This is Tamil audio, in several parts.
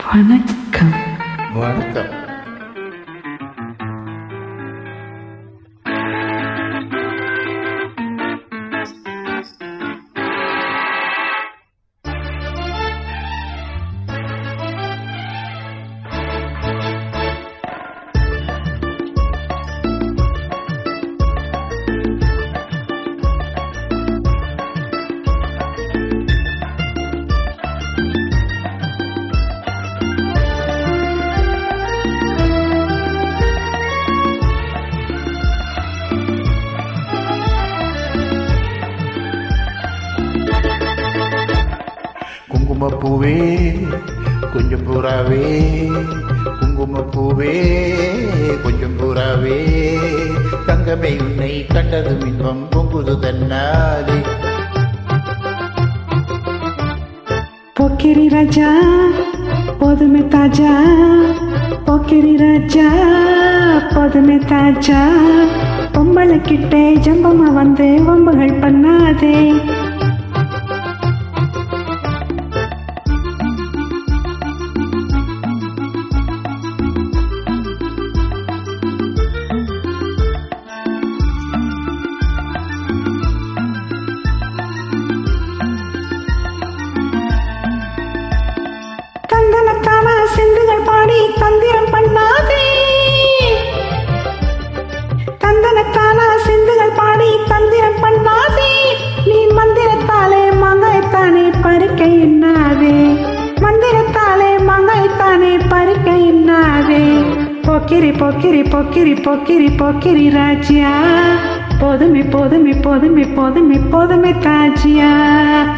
வணக்கம். வணக்கம். குங்குமப்பூவே கொஞ்சம் பூராவே, குங்குமப்பூவே கொஞ்சம் பூராவே, தங்கமே உன்னை கண்டதும் இன்பம் பொங்குது தன்னாலே. போக்கிரி ராஜா போதுமே தாஜா, போக்கிரி ராஜா போதுமே தாஜா, பொம்பளை கிட்டே ஜம்பமா வந்து வம்புகள் பண்ணாதே. தந்தனத்தான செந்துகள் பாடி தந்திரம் பண்ணாதே, தந்தனத்தான செந்துகள் பாடி தந்திரம் பண்ணாதே, நீ மந்திரத்தாலே மாங்காய்த்தானே பறிக்க எண்ணாதே, மந்திரத்தாலே மாங்காய்த்தானே பறிக்க எண்ணாதே. போக்கிரி போக்கிரி போக்கிரி போக்கிரி போக்கிரி ராஜ்யா, போதுமே போதுமே போதுமே போதுமே போதுமே தாஜியா.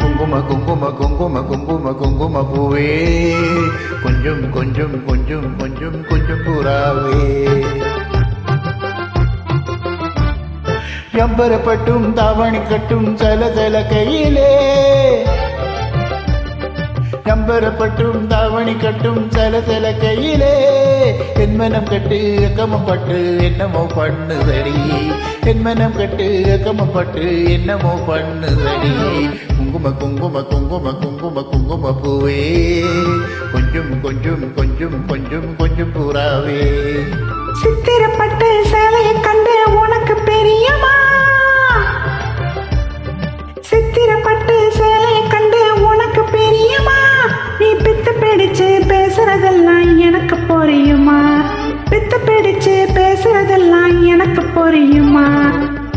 குங்கும குங்கும குங்கும குங்கும குங்கும பூவே கொஞ்சம் கொஞ்சம் கொஞ்சம் கொஞ்சம் கொஞ்சம் பூராவே, ஜம்பரப்பட்டும் தாவணி கட்டும் சல சல கையிலே, ஜம்பரப்பட்டும் தாவணி கட்டும் சல சல கையிலே, என் மனம் கட்டு எக்கமப்பட்டு என்னமோ பண்ணுதடி, என் மனம் கட்டு எக்கமப்பட்டு என்னமோ பண்ணுதடி. குங்கும குங்கும குங்கும குங்கும குங்கும பூவே கொஞ்சம் கொஞ்சம் கொஞ்சம் கொஞ்சம் கொஞ்சம் பூராவே, சித்திரப்பட்டு சேலையை கண்டு உனக்கு பெரியமா, சித்திரப்பட்டு சேலையை கண்டு உனக்கு பெரியமா, நீ பித்து பிடிச்சு பேசுறதெல்லாம் எனக்கு புரியுமா, பித்து பிடிச்சு பேசுறதெல்லாம் எனக்கு புரியுமா.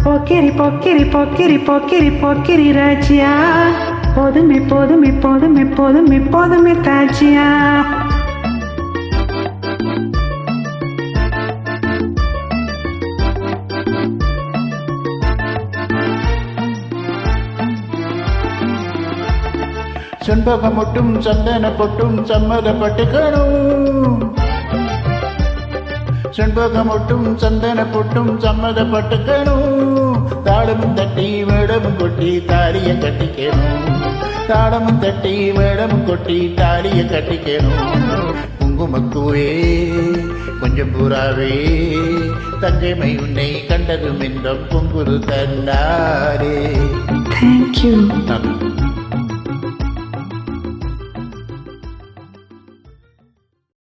போக்கிரி போக்கிரி போக்கிரி போக்கிரி போக்கிரி ராஜ்யா, போதுமே போதுமே போதுமே போதுமே போதுமே தாஜியா. செண்பகம் மட்டும் சந்தன பொட்டும் சம்மதப்பட்டுக்கணும், செண்பகம் மட்டும் சந்தன பொட்டும் சம்மதப்பட்டுக்கணும், தாளமும் தட்டி மேடமும் கொட்டி தாலிய கட்டிக்கணும், தாளமும் தட்டி மேடமும் கொட்டி தாலிய கட்டிக்கணும். குங்குமப்பூவே கொஞ்சம் பூராவே, தங்கைமை உன்னை கண்டதும் இன்பம் பொங்குது தன்னாரே. Thank you.